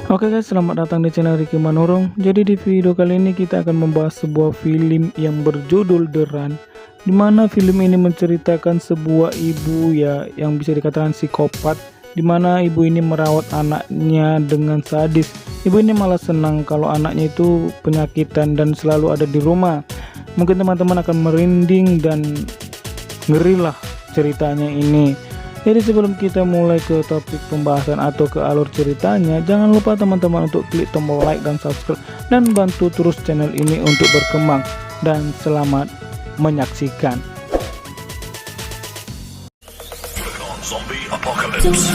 Oke guys, selamat datang di channel Ricky Manurung. Jadi di video kali ini kita akan membahas sebuah film yang berjudul The Run, dimana film ini menceritakan sebuah ibu ya yang bisa dikatakan psikopat, dimana ibu ini merawat anaknya dengan sadis. Ibu ini malah senang kalau anaknya itu penyakitan dan selalu ada di rumah. Mungkin teman-teman akan merinding dan ngeri lah ceritanya ini. Jadi sebelum kita mulai ke topik pembahasan atau ke alur ceritanya, jangan lupa teman-teman untuk klik tombol like dan subscribe dan bantu terus channel ini untuk berkembang. Dan selamat menyaksikan. Zombie apocalypse.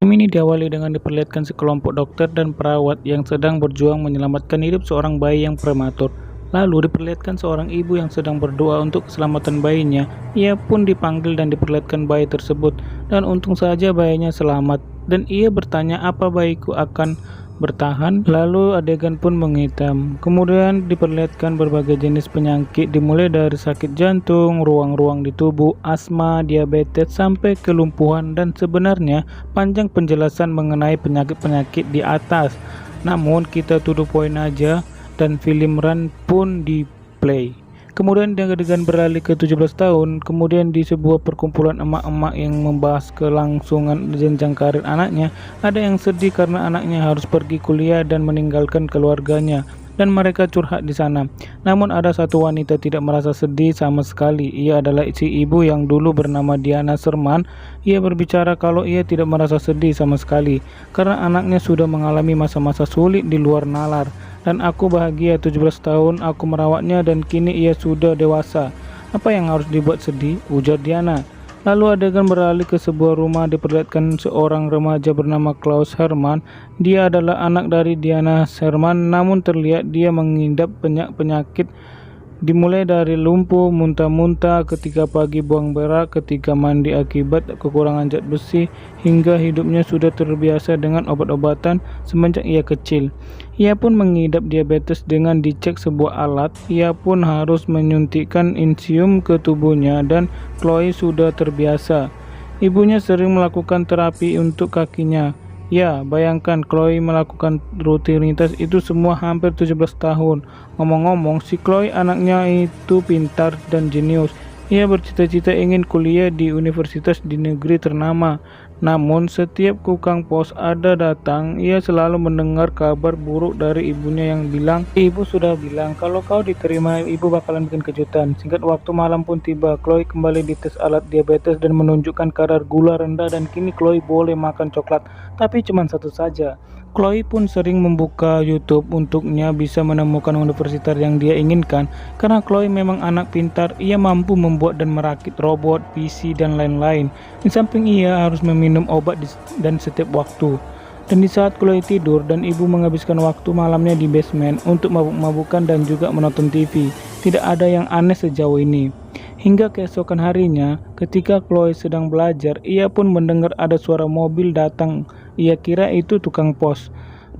Film ini diawali dengan diperlihatkan sekelompok dokter dan perawat yang sedang berjuang menyelamatkan hidup seorang bayi yang prematur. Lalu diperlihatkan seorang ibu yang sedang berdoa untuk keselamatan bayinya. Ia pun dipanggil dan diperlihatkan bayi tersebut, dan untung saja bayinya selamat. Dan ia bertanya, apa bayiku akan bertahan? Lalu adegan pun menghitam. Kemudian diperlihatkan berbagai jenis penyakit, dimulai dari sakit jantung, ruang-ruang di tubuh, asma, diabetes, sampai kelumpuhan. Dan sebenarnya panjang penjelasan mengenai penyakit-penyakit di atas, namun kita tuduh poin aja. Dan film Run pun di play. Kemudian adegan beralih ke 17 tahun, kemudian di sebuah perkumpulan emak-emak yang membahas kelangsungan jenjang karir anaknya. Ada yang sedih karena anaknya harus pergi kuliah dan meninggalkan keluarganya, dan mereka curhat di sana. Namun ada satu wanita tidak merasa sedih sama sekali. Ia adalah si ibu yang dulu bernama Diana Sherman. Ia berbicara kalau ia tidak merasa sedih sama sekali karena anaknya sudah mengalami masa-masa sulit di luar nalar. Dan aku bahagia, 17 tahun aku merawatnya dan kini ia sudah dewasa. Apa yang harus dibuat sedih? Ujar Diana. Lalu adegan beralih ke sebuah rumah, diperlihatkan seorang remaja bernama Klaus Hermann. Dia adalah anak dari Diana Sherman, namun terlihat dia mengidap penyakit, dimulai dari lumpuh, muntah-muntah ketika pagi, buang berak ketika mandi akibat kekurangan zat besi, hingga hidupnya sudah terbiasa dengan obat-obatan semenjak ia kecil. Ia pun mengidap diabetes. Dengan dicek sebuah alat, ia pun harus menyuntikkan insulin ke tubuhnya, dan Chloe sudah terbiasa. Ibunya sering melakukan terapi untuk kakinya. Ya, bayangkan Chloe melakukan rutinitas itu semua hampir 17 tahun. Ngomong-ngomong, si Chloe anaknya itu pintar dan jenius. Ia bercita-cita ingin kuliah di universitas di negeri ternama. Namun setiap tukang pos ada datang, ia selalu mendengar kabar buruk dari ibunya yang bilang, ibu sudah bilang kalau kau diterima, ibu bakalan bikin kejutan. Singkat waktu, malam pun tiba. Chloe kembali dites alat diabetes dan menunjukkan kadar gula rendah, dan kini Chloe boleh makan coklat, tapi cuma satu saja. Chloe pun sering membuka YouTube untuknya bisa menemukan universitas yang dia inginkan. Karena Chloe memang anak pintar, ia mampu membuat dan merakit robot, PC, dan lain-lain. Di samping ia harus meminum obat dan setiap waktu. Dan di saat Chloe tidur dan ibu menghabiskan waktu malamnya di basement untuk mabuk-mabukan dan juga menonton TV. Tidak ada yang aneh sejauh ini. Hingga keesokan harinya, ketika Chloe sedang belajar, ia pun mendengar ada suara mobil datang. Ia kira itu tukang pos.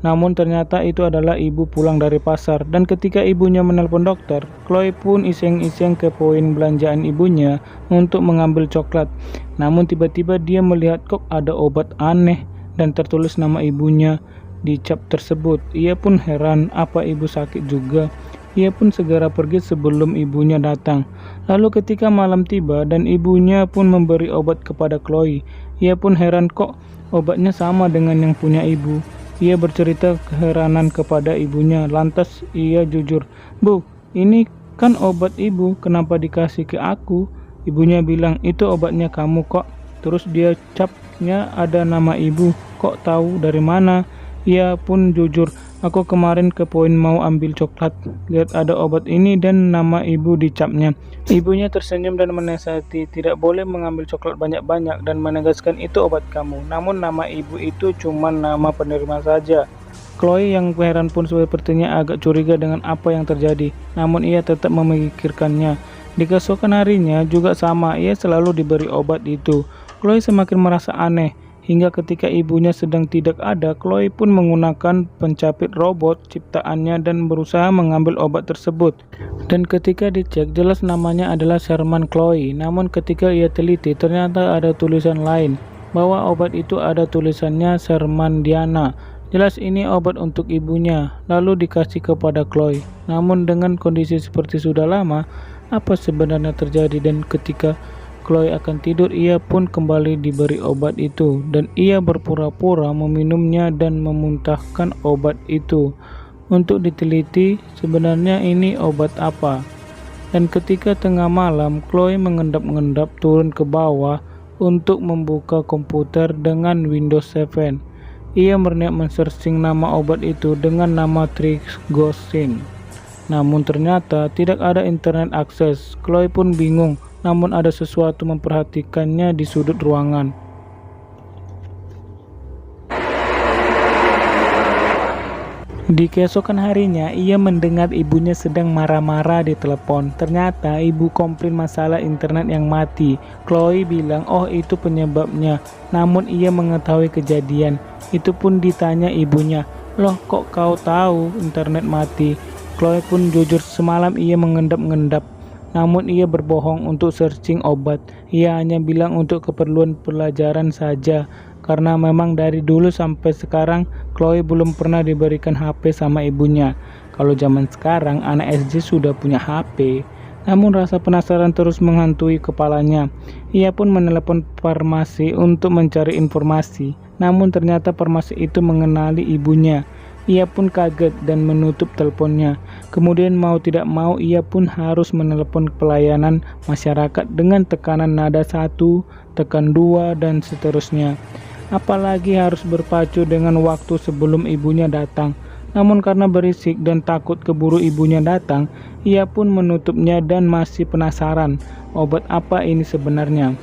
Namun ternyata itu adalah ibu pulang dari pasar. Dan ketika ibunya menelpon dokter, Chloe pun iseng-iseng ke poin belanjaan ibunya untuk mengambil coklat. Namun tiba-tiba dia melihat kok ada obat aneh dan tertulis nama ibunya di cap tersebut. Ia pun heran, apa ibu sakit juga? Ia pun segera pergi sebelum ibunya datang. Lalu ketika malam tiba dan ibunya pun memberi obat kepada Chloe, ia pun heran kok obatnya sama dengan yang punya ibu. Ia bercerita keheranan kepada ibunya. Lantas ia jujur, "Bu, ini kan obat ibu, kenapa dikasih ke aku?" Ibunya bilang, "Itu obatnya kamu kok." Terus dia capnya ada nama ibu. "Kok tahu dari mana?" Ia pun jujur, "Aku kemarin ke poin mau ambil coklat, lihat ada obat ini dan nama ibu di capnya." Ibunya tersenyum dan menasihati, "Tidak boleh mengambil coklat banyak-banyak," dan menegaskan, "Itu obat kamu." Namun nama ibu itu cuma nama penerima saja. Chloe yang heran pun sepertinya agak curiga dengan apa yang terjadi, namun ia tetap memikirkannya. Di keesokan harinya juga sama, ia selalu diberi obat itu. Chloe semakin merasa aneh. Hingga ketika ibunya sedang tidak ada, Chloe pun menggunakan pencapit robot ciptaannya dan berusaha mengambil obat tersebut. Dan ketika dicek, jelas namanya adalah Sherman Chloe. Namun ketika ia teliti, ternyata ada tulisan lain, bahwa obat itu ada tulisannya Sherman Diana. Jelas ini obat untuk ibunya, lalu dikasih kepada Chloe. Namun dengan kondisi seperti sudah lama, apa sebenarnya terjadi? Dan ketika Chloe akan tidur, ia pun kembali diberi obat itu, dan ia berpura-pura meminumnya dan memuntahkan obat itu. Untuk diteliti, sebenarnya ini obat apa? Dan ketika tengah malam, Chloe mengendap-endap turun ke bawah untuk membuka komputer dengan Windows 7. Ia berniat men-searching nama obat itu dengan nama Trigosin. Namun ternyata tidak ada internet akses. Chloe pun bingung, namun ada sesuatu memperhatikannya di sudut ruangan. Di keesokan harinya, ia mendengar ibunya sedang marah-marah di telepon. Ternyata ibu komplain masalah internet yang mati. Chloe bilang, oh itu penyebabnya. Namun ia mengetahui kejadian. Itu pun ditanya ibunya, loh kok kau tahu internet mati? Chloe pun jujur, semalam ia mengendap-endap. Namun ia berbohong untuk searching obat. Ia hanya bilang untuk keperluan pelajaran saja. Karena memang dari dulu sampai sekarang Chloe belum pernah diberikan HP sama ibunya. Kalau zaman sekarang anak SD sudah punya HP. Namun rasa penasaran terus menghantui kepalanya. Ia pun menelepon farmasi untuk mencari informasi. Namun ternyata farmasi itu mengenali ibunya. Ia pun kaget dan menutup teleponnya. Kemudian mau tidak mau ia pun harus menelepon pelayanan masyarakat dengan tekanan nada 1, tekan 2 dan seterusnya. Apalagi harus berpacu dengan waktu sebelum ibunya datang. Namun karena berisik dan takut keburu ibunya datang, ia pun menutupnya dan masih penasaran obat apa ini sebenarnya.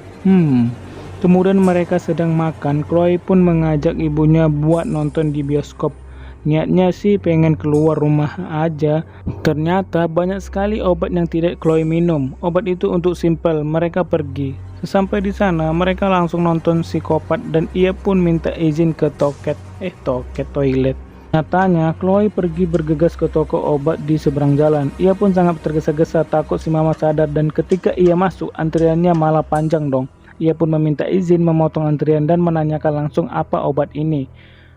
Kemudian mereka sedang makan, Chloe pun mengajak ibunya buat nonton di bioskop. Niatnya sih pengen keluar rumah aja. Ternyata banyak sekali obat yang tidak Chloe minum. Obat itu untuk simpel, mereka pergi. Sesampai di sana, mereka langsung nonton Psikopat dan ia pun minta izin ke toilet. Nyatanya, Chloe pergi bergegas ke toko obat di seberang jalan. Ia pun sangat tergesa-gesa, takut si mama sadar, dan ketika ia masuk, antriannya malah panjang dong. Ia pun meminta izin memotong antrian dan menanyakan langsung apa obat ini.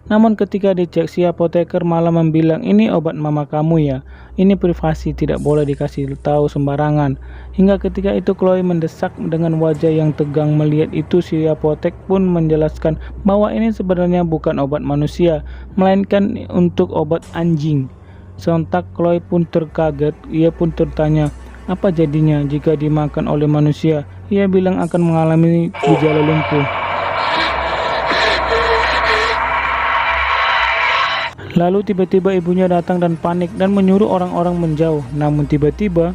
Namun ketika dicek, si apoteker malah membilang, ini obat mama kamu ya, ini privasi, tidak boleh dikasih tahu sembarangan. Hingga ketika itu Chloe mendesak dengan wajah yang tegang. Melihat itu, si apotek pun menjelaskan bahwa ini sebenarnya bukan obat manusia, melainkan untuk obat anjing. Sontak Chloe pun terkaget, ia pun tertanya, apa jadinya jika dimakan oleh manusia? Ia bilang akan mengalami gejala lumpuh. Lalu tiba-tiba ibunya datang dan panik dan menyuruh orang-orang menjauh. Namun tiba-tiba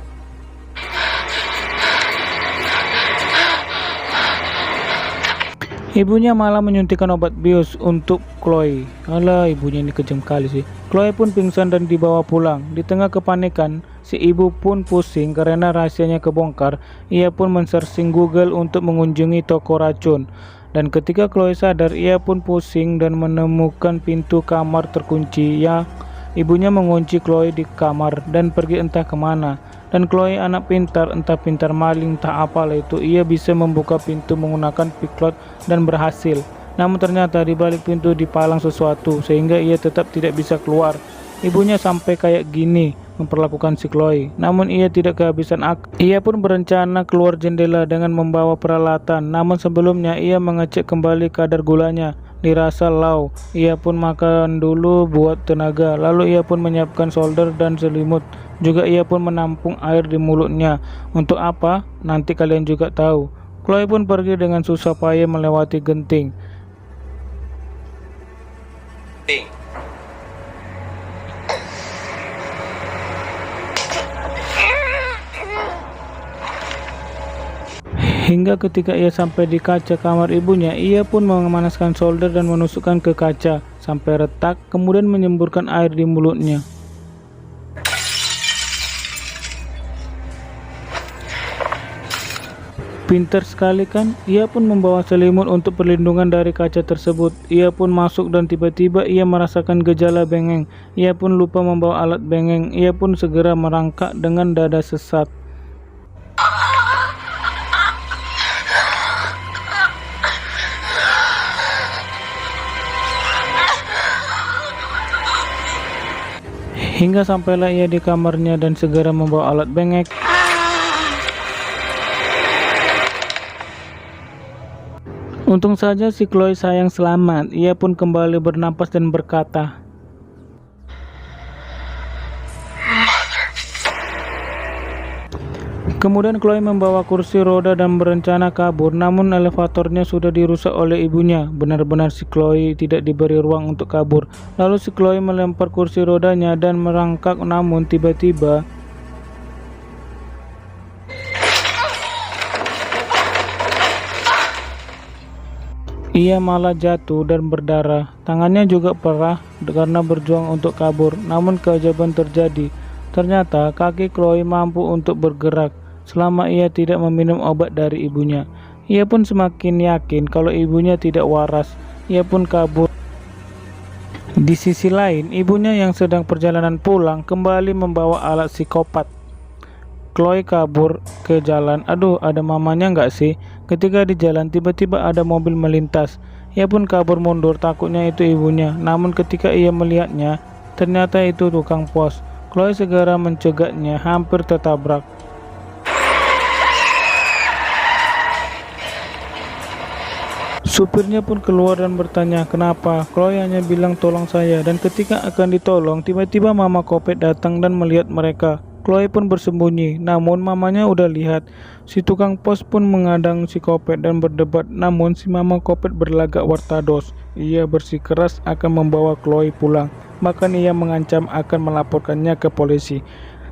ibunya malah menyuntikkan obat bius untuk Chloe. Alah, ibunya ini kejam kali sih. Chloe pun pingsan dan dibawa pulang. Di tengah kepanikan, si ibu pun pusing karena rahasianya kebongkar. Ia pun men-searching Google untuk mengunjungi toko racun. Dan ketika Chloe sadar, ia pun pusing dan menemukan pintu kamar terkunci. Ya, ibunya mengunci Chloe di kamar dan pergi entah kemana. Dan Chloe anak pintar, entah pintar maling, entah apalah itu, ia bisa membuka pintu menggunakan piklot dan berhasil. Namun ternyata di balik pintu dipalang sesuatu sehingga ia tetap tidak bisa keluar. Ibunya sampai kayak gini memperlakukan si Chloe. Namun ia tidak kehabisan akal. Ia pun berencana keluar jendela dengan membawa peralatan. Namun sebelumnya ia mengecek kembali kadar gulanya. Dirasa low. Ia pun makan dulu buat tenaga. Lalu ia pun menyiapkan solder dan selimut. Juga ia pun menampung air di mulutnya. Untuk apa? Nanti kalian juga tahu. Chloe pun pergi dengan susah payah melewati genting. Hingga ketika ia sampai di kaca kamar ibunya, ia pun memanaskan solder dan menusukkan ke kaca sampai retak, kemudian menyemburkan air di mulutnya. Pintar sekali kan? Ia pun membawa selimut untuk perlindungan dari kaca tersebut. Ia pun masuk dan tiba-tiba ia merasakan gejala bengeng. Ia pun lupa membawa alat bengeng. Ia pun segera merangkak dengan dada sesak. Hingga sampailah ia di kamarnya dan segera membawa alat bengek. Untung saja si Chloe sayang selamat. Ia pun kembali bernapas dan berkata, kemudian Chloe membawa kursi roda dan berencana kabur, namun elevatornya sudah dirusak oleh ibunya. Benar-benar si Chloe tidak diberi ruang untuk kabur. Lalu si Chloe melempar kursi rodanya dan merangkak, namun tiba-tiba ia malah jatuh dan berdarah. Tangannya juga perah karena berjuang untuk kabur. Namun keajaiban terjadi. Ternyata kaki Chloe mampu untuk bergerak selama ia tidak meminum obat dari ibunya. Ia pun semakin yakin kalau ibunya tidak waras. Ia pun kabur. Di sisi lain, ibunya yang sedang perjalanan pulang kembali membawa alat psikopat. Chloe kabur ke jalan. Aduh, ada mamanya nggak sih? Ketika di jalan, tiba-tiba ada mobil melintas. Ia pun kabur mundur, takutnya itu ibunya. Namun ketika ia melihatnya, ternyata itu tukang pos. Chloe segera mencegatnya, hampir tertabrak. Supirnya pun keluar dan bertanya kenapa. Chloe hanya bilang tolong saya, dan ketika akan ditolong, tiba-tiba Mama Kopet datang dan melihat mereka. Chloe pun bersembunyi, namun mamanya udah lihat. Si tukang pos pun mengadang si Kopet dan berdebat, namun si Mama Kopet berlagak wartados. Ia bersikeras akan membawa Chloe pulang, bahkan ia mengancam akan melaporkannya ke polisi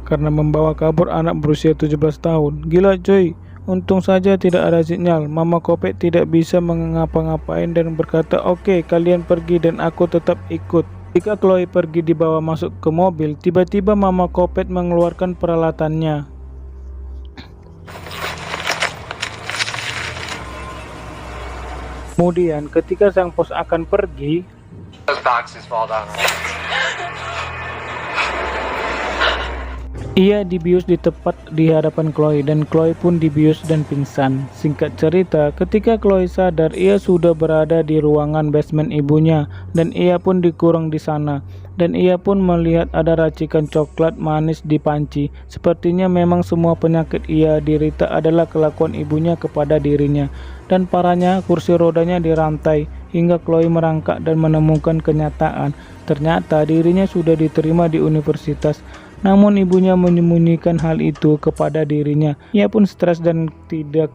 karena membawa kabur anak berusia 17 tahun. Gila coy. Untung saja tidak ada sinyal. Mama Kopet tidak bisa mengapa-ngapain dan berkata, "Oke, kalian pergi dan aku tetap ikut." Ketika Chloe pergi dibawa masuk ke mobil, tiba-tiba Mama Kopet mengeluarkan peralatannya. Kemudian ketika sang pos akan pergi, Those boxes fall down. ia dibius di tepat di hadapan Chloe dan Chloe pun dibius dan pingsan. Singkat cerita, ketika Chloe sadar, ia sudah berada di ruangan basement ibunya dan ia pun dikurung di sana. Dan ia pun melihat ada racikan coklat manis di panci. Sepertinya memang semua penyakit ia derita adalah kelakuan ibunya kepada dirinya. Dan parahnya, kursi rodanya dirantai hingga Chloe merangkak dan menemukan kenyataan. Ternyata dirinya sudah diterima di universitas. Namun ibunya menyembunyikan hal itu kepada dirinya. Ia pun stres dan tidak.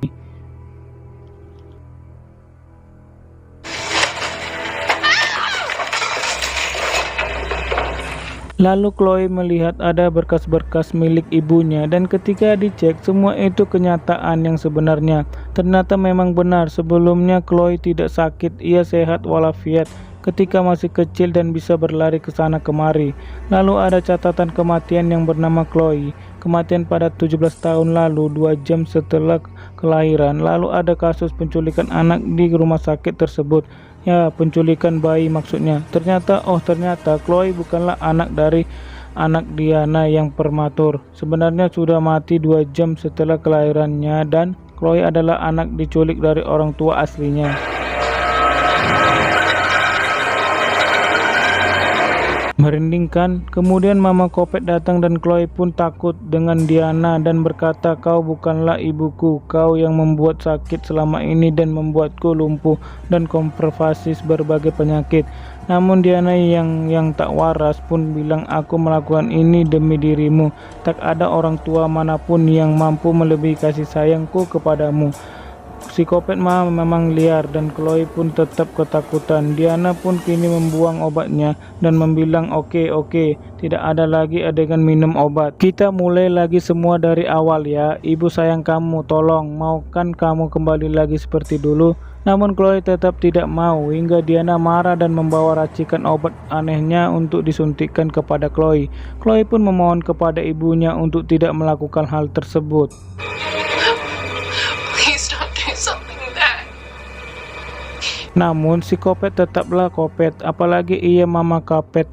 Lalu Chloe melihat ada berkas-berkas milik ibunya dan ketika dicek semua itu kenyataan yang sebenarnya. Ternyata memang benar, sebelumnya Chloe tidak sakit, ia sehat walafiat ketika masih kecil dan bisa berlari ke sana kemari. Lalu ada catatan kematian yang bernama Chloe. Kematian pada 17 tahun lalu, 2 jam setelah kelahiran. Lalu ada kasus penculikan anak di rumah sakit tersebut. Ya, penculikan bayi maksudnya. Ternyata Chloe bukanlah anak dari anak Diana yang prematur. Sebenarnya sudah mati 2 jam setelah kelahirannya dan Chloe adalah anak diculik dari orang tua aslinya. Merindingkan. Kemudian Mama Kopet datang dan Chloe pun takut dengan Diana dan berkata, "Kau bukanlah ibuku, kau yang membuat sakit selama ini dan membuatku lumpuh dan konservasis berbagai penyakit." Namun Diana yang tak waras pun bilang, "Aku melakukan ini demi dirimu. Tak ada orang tua manapun yang mampu melebihi kasih sayangku kepadamu." Si Kopet memang liar dan Chloe pun tetap ketakutan. Diana pun kini membuang obatnya dan membilang, Oke, tidak ada lagi adegan minum obat. Kita mulai lagi semua dari awal ya. Ibu sayang kamu, tolong, maukan kamu kembali lagi seperti dulu?" Namun Chloe tetap tidak mau hingga Diana marah dan membawa racikan obat anehnya untuk disuntikkan kepada Chloe. Chloe pun memohon kepada ibunya untuk tidak melakukan hal tersebut. Please don't. Namun si Kopet tetaplah Kopet, apalagi ia Mama Kapet.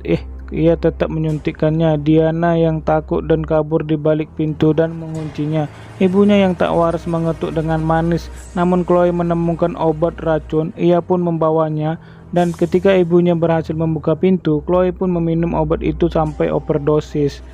Ia tetap menyuntikkannya. Diana yang takut dan kabur di balik pintu dan menguncinya. Ibunya yang tak waras mengetuk dengan manis. Namun Chloe menemukan obat racun. Ia pun membawanya. Dan ketika ibunya berhasil membuka pintu, Chloe pun meminum obat itu sampai overdosis.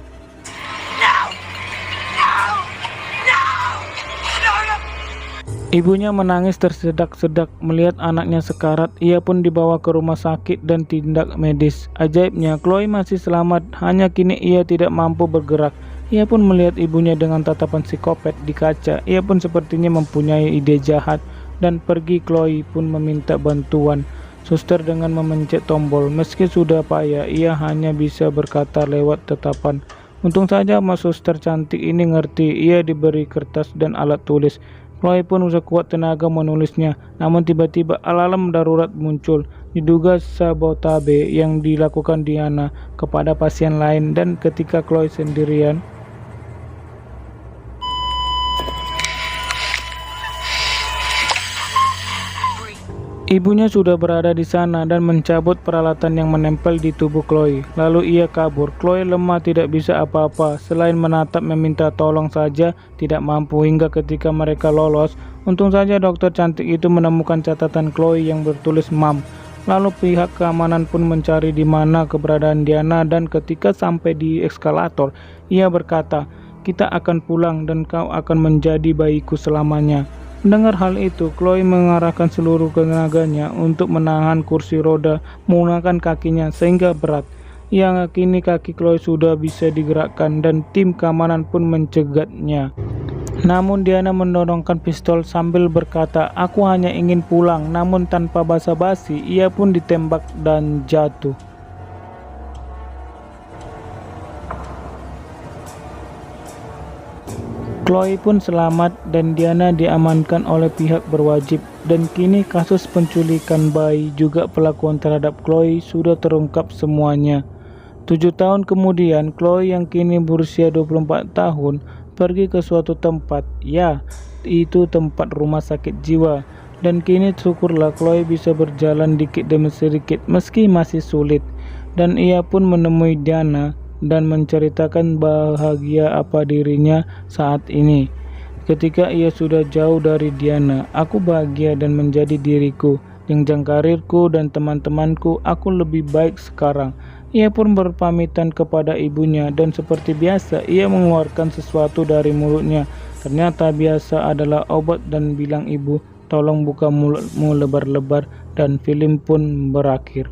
Ibunya menangis tersedak-sedak melihat anaknya sekarat. Ia pun dibawa ke rumah sakit dan tindak medis. Ajaibnya, Chloe masih selamat, hanya kini ia tidak mampu bergerak. Ia pun melihat ibunya dengan tatapan psikopat di kaca. Ia pun sepertinya mempunyai ide jahat dan pergi. Chloe pun meminta bantuan suster dengan memencet tombol. Meski sudah payah, ia hanya bisa berkata lewat tatapan. Untung saja Mas Suster cantik ini ngerti. Ia diberi kertas dan alat tulis. Chloe pun sekuat tenaga menulisnya, namun tiba-tiba alarm darurat muncul. Diduga sabotabe yang dilakukan Diana kepada pasien lain, dan ketika Chloe sendirian, ibunya sudah berada di sana dan mencabut peralatan yang menempel di tubuh Chloe. Lalu ia kabur. Chloe lemah, tidak bisa apa-apa selain menatap, meminta tolong saja, tidak mampu hingga ketika mereka lolos. Untung saja dokter cantik itu menemukan catatan Chloe yang bertulis Mom. Lalu pihak keamanan pun mencari di mana keberadaan Diana, dan ketika sampai di eskalator, ia berkata, "Kita akan pulang dan kau akan menjadi bayiku selamanya." Mendengar hal itu, Chloe mengarahkan seluruh tenaganya untuk menahan kursi roda menggunakan kakinya sehingga berat. Yang kini kaki Chloe sudah bisa digerakkan dan tim keamanan pun mencegatnya. Namun Diana mendorongkan pistol sambil berkata, "Aku hanya ingin pulang." Namun tanpa basa-basi, ia pun ditembak dan jatuh. Chloe pun selamat dan Diana diamankan oleh pihak berwajib, dan kini kasus penculikan bayi juga pelakuan terhadap Chloe sudah terungkap semuanya. 7 tahun kemudian, Chloe yang kini berusia 24 tahun pergi ke suatu tempat, ya, itu tempat rumah sakit jiwa. Dan kini syukurlah Chloe bisa berjalan dikit demi sedikit meski masih sulit. Dan ia pun menemui Diana dan menceritakan bahagia apa dirinya saat ini. Ketika ia sudah jauh dari Diana, "Aku bahagia dan menjadi diriku, jenjang karirku dan teman-temanku, aku lebih baik sekarang." Ia pun berpamitan kepada ibunya dan seperti biasa ia mengeluarkan sesuatu dari mulutnya. Ternyata biasa adalah obat dan bilang, "Ibu, tolong buka mulutmu lebar-lebar," dan film pun berakhir.